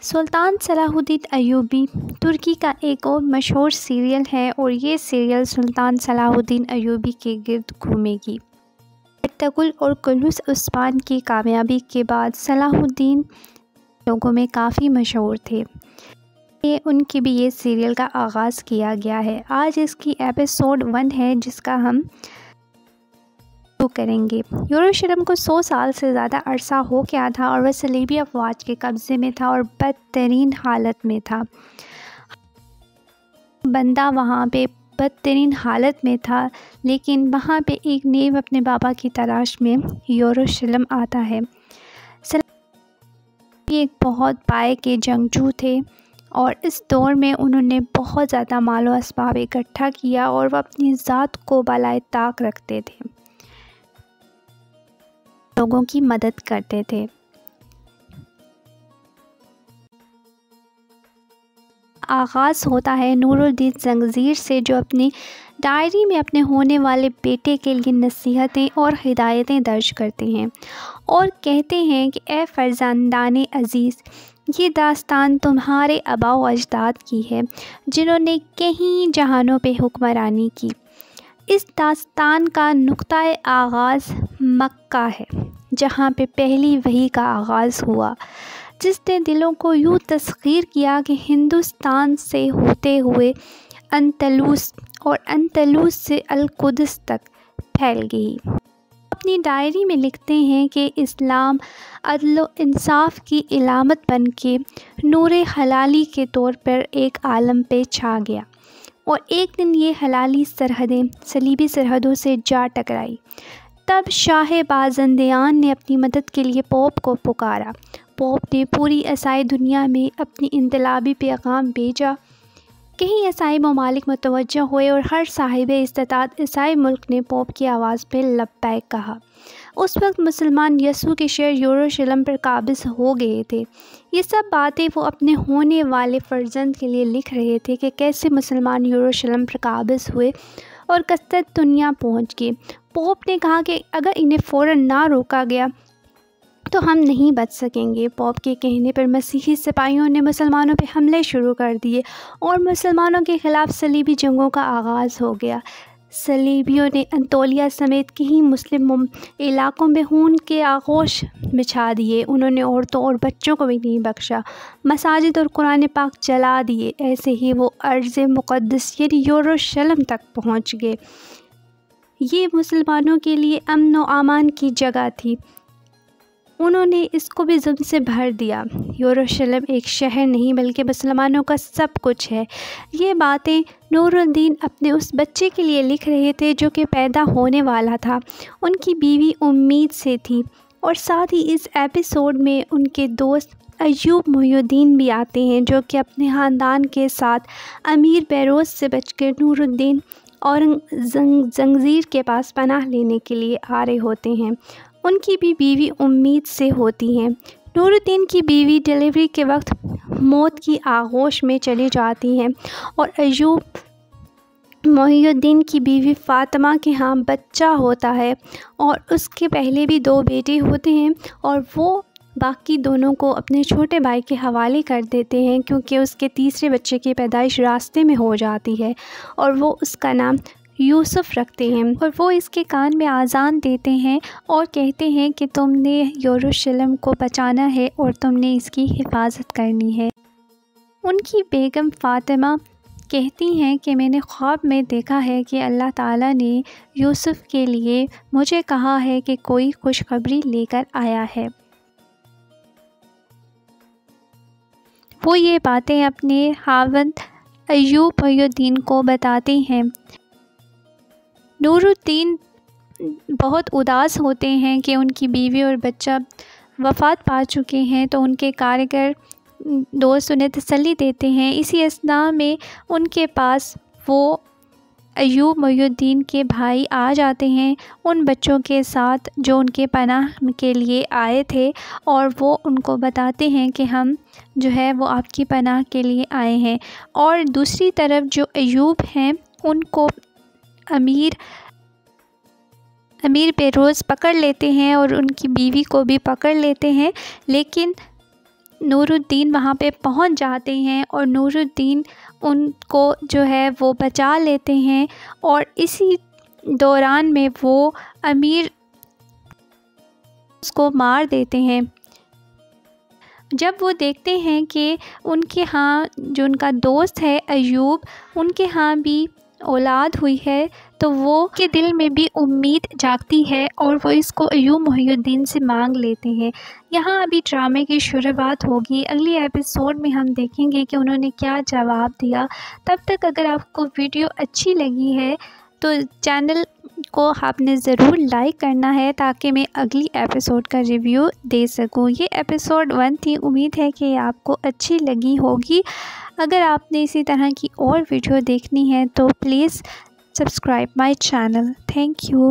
سلطان صلاح الدین ایوبی ترکی کا ایک اور مشہور سیریل ہے اور یہ سیریل سلطان صلاح الدین ایوبی کے گرد گھومے گی۔ ارطغرل اور قلوس عثمان کی کامیابی کے بعد صلاح الدین لوگوں میں کافی مشہور تھے، ان کی بھی یہ سیریل کا آغاز کیا گیا ہے۔ آج اس کی ایپیسوڈ 1 ہے جس کا ہم کریں گے۔ یروشلم کو 100 سال سے زیادہ عرصہ ہو گیا تھا اور وہ صلیبی افواج کے قبضے میں تھا اور بدترین حالت میں تھا۔ بندہ وہاں پہ بدترین حالت میں تھا، لیکن وہاں پہ ایک نیو اپنے بابا کی تلاش میں یروشلم آتا ہے۔ ایک بہت پائے کے جنگجو تھے اور اس دور میں انہوں نے بہت زیادہ مال و اسباب اکٹھا کیا اور وہ اپنی ذات کو بالائے طاق رکھتے تھے، لوگوں کی مدد کرتے تھے۔ آغاز ہوتا ہے نور الدین زنگزیر سے، جو اپنی ڈائری میں اپنے ہونے والے بیٹے کے لیے نصیحتیں اور ہدایتیں درج کرتے ہیں اور کہتے ہیں کہ اے فرزندان عزیز، یہ داستان تمہارے آباء و اجداد کی ہے جنہوں نے کئی جہانوں پہ حکمرانی کی۔ اس داستان کا نقطۂ آغاز مکہ ہے، جہاں پہ پہلی وحی کا آغاز ہوا، جس نے دلوں کو یوں تسخیر کیا کہ ہندوستان سے ہوتے ہوئے اندلس اور اندلس سے القدس تک پھیل گئی۔ اپنی ڈائری میں لکھتے ہیں کہ اسلام عدل و انصاف کی علامت بن کے نور حلالی کے طور پر ایک عالم پہ چھا گیا، اور ایک دن یہ حلالی سرحدیں صلیبی سرحدوں سے جا ٹکرائی۔ تب شاہ بازندیان نے اپنی مدد کے لیے پوپ کو پکارا۔ پوپ نے پوری عیسائی دنیا میں اپنی انقلابی پیغام بھیجا۔ کئی عیسائی ممالک متوجہ ہوئے اور ہر صاحب استطاعت عیسائی ملک نے پوپ کی آواز پہ لبیک کہا۔ اس وقت مسلمان یسوع کے شہر یروشلم پر قابض ہو گئے تھے۔ یہ سب باتیں وہ اپنے ہونے والے فرزند کے لیے لکھ رہے تھے کہ کیسے مسلمان یروشلم پر قابض ہوئے اور کثرت دنیا پہنچ گئے۔ پوپ نے کہا کہ اگر انہیں فوراً نہ روکا گیا تو ہم نہیں بچ سکیں گے۔ پوپ کے کہنے پر مسیحی سپاہیوں نے مسلمانوں پہ حملے شروع کر دیے اور مسلمانوں کے خلاف صلیبی جنگوں کا آغاز ہو گیا۔ صلیبیوں نے انطولیہ سمیت کئی مسلم علاقوں میں خون کے آغوش بچھا دیے۔ انہوں نے عورتوں اور بچوں کو بھی نہیں بخشا، مساجد اور قرآن پاک جلا دیے۔ ایسے ہی وہ ارض مقدس یعنی یروشلم تک پہنچ گئے۔ یہ مسلمانوں کے لیے امن و امان کی جگہ تھی، انہوں نے اس کو بھی ظلم سے بھر دیا۔ یروشلم ایک شہر نہیں بلکہ مسلمانوں کا سب کچھ ہے۔ یہ باتیں نور الدین اپنے اس بچے کے لیے لکھ رہے تھے جو کہ پیدا ہونے والا تھا۔ ان کی بیوی امید سے تھی، اور ساتھ ہی اس ایپیسوڈ میں ان کے دوست ایوب محی الدین بھی آتے ہیں، جو کہ اپنے خاندان کے ساتھ امیر بیروس سے بچ کر نور الدین اورنگ زنگزیر کے پاس پناہ لینے کے لیے آ رہے ہوتے ہیں۔ ان کی بھی بیوی امید سے ہوتی ہیں۔ نور الدین کی بیوی ڈیلیوری کے وقت موت کی آغوش میں چلی جاتی ہیں، اور ایوب محی الدین کی بیوی فاطمہ کے ہاں بچہ ہوتا ہے، اور اس کے پہلے بھی 2 بیٹے ہوتے ہیں، اور وہ باقی دونوں کو اپنے چھوٹے بھائی کے حوالے کر دیتے ہیں کیونکہ اس کے تیسرے بچے کی پیدائش راستے میں ہو جاتی ہے، اور وہ اس کا نام یوسف رکھتے ہیں، اور وہ اس کے کان میں آذان دیتے ہیں اور کہتے ہیں کہ تم نے یروشلم کو بچانا ہے اور تم نے اس کی حفاظت کرنی ہے۔ ان کی بیگم فاطمہ کہتی ہیں کہ میں نے خواب میں دیکھا ہے کہ اللہ تعالیٰ نے یوسف کے لیے مجھے کہا ہے کہ کوئی خوشخبری لے کر آیا ہے۔ وہ یہ باتیں اپنے خاوند ایوب محی الدین کو بتاتے ہیں۔ نور الدین بہت اداس ہوتے ہیں کہ ان کی بیوی اور بچہ وفات پا چکے ہیں، تو ان کے کارگر دوست انہیں تسلی دیتے ہیں۔ اسی اثناء میں ان کے پاس وہ ایوب محی الدین کے بھائی آ جاتے ہیں ان بچوں کے ساتھ جو ان کے پناہ کے لیے آئے تھے، اور وہ ان کو بتاتے ہیں کہ ہم جو ہے وہ آپ کی پناہ کے لیے آئے ہیں۔ اور دوسری طرف جو ایوب ہیں ان کو امیر بیروس پکڑ لیتے ہیں اور ان کی بیوی کو بھی پکڑ لیتے ہیں، لیکن نور الدین وہاں پہ پہنچ جاتے ہیں اور نور الدین ان کو جو ہے وہ بچا لیتے ہیں، اور اسی دوران میں وہ امیر اس کو مار دیتے ہیں۔ جب وہ دیکھتے ہیں کہ ان کے ہاں جو ان کا دوست ہے ایوب، ان کے ہاں بھی اولاد ہوئی ہے، تو وہ کے دل میں بھی امید جاگتی ہے اور وہ اس کو ایوب محی الدین سے مانگ لیتے ہیں۔ یہاں ابھی ڈرامے کی شروعات ہوگی، اگلی ایپیسوڈ میں ہم دیکھیں گے کہ انہوں نے کیا جواب دیا۔ تب تک اگر آپ کو ویڈیو اچھی لگی ہے تو چینل کو آپ نے ضرور لائک کرنا ہے تاکہ میں اگلی ایپیسوڈ کا ریویو دے سکوں۔ یہ ایپیسوڈ 1 تھی، امید ہے کہ آپ کو اچھی لگی ہوگی۔ اگر آپ نے اسی طرح کی اور ویڈیو دیکھنی ہے تو please subscribe my channel. Thank you.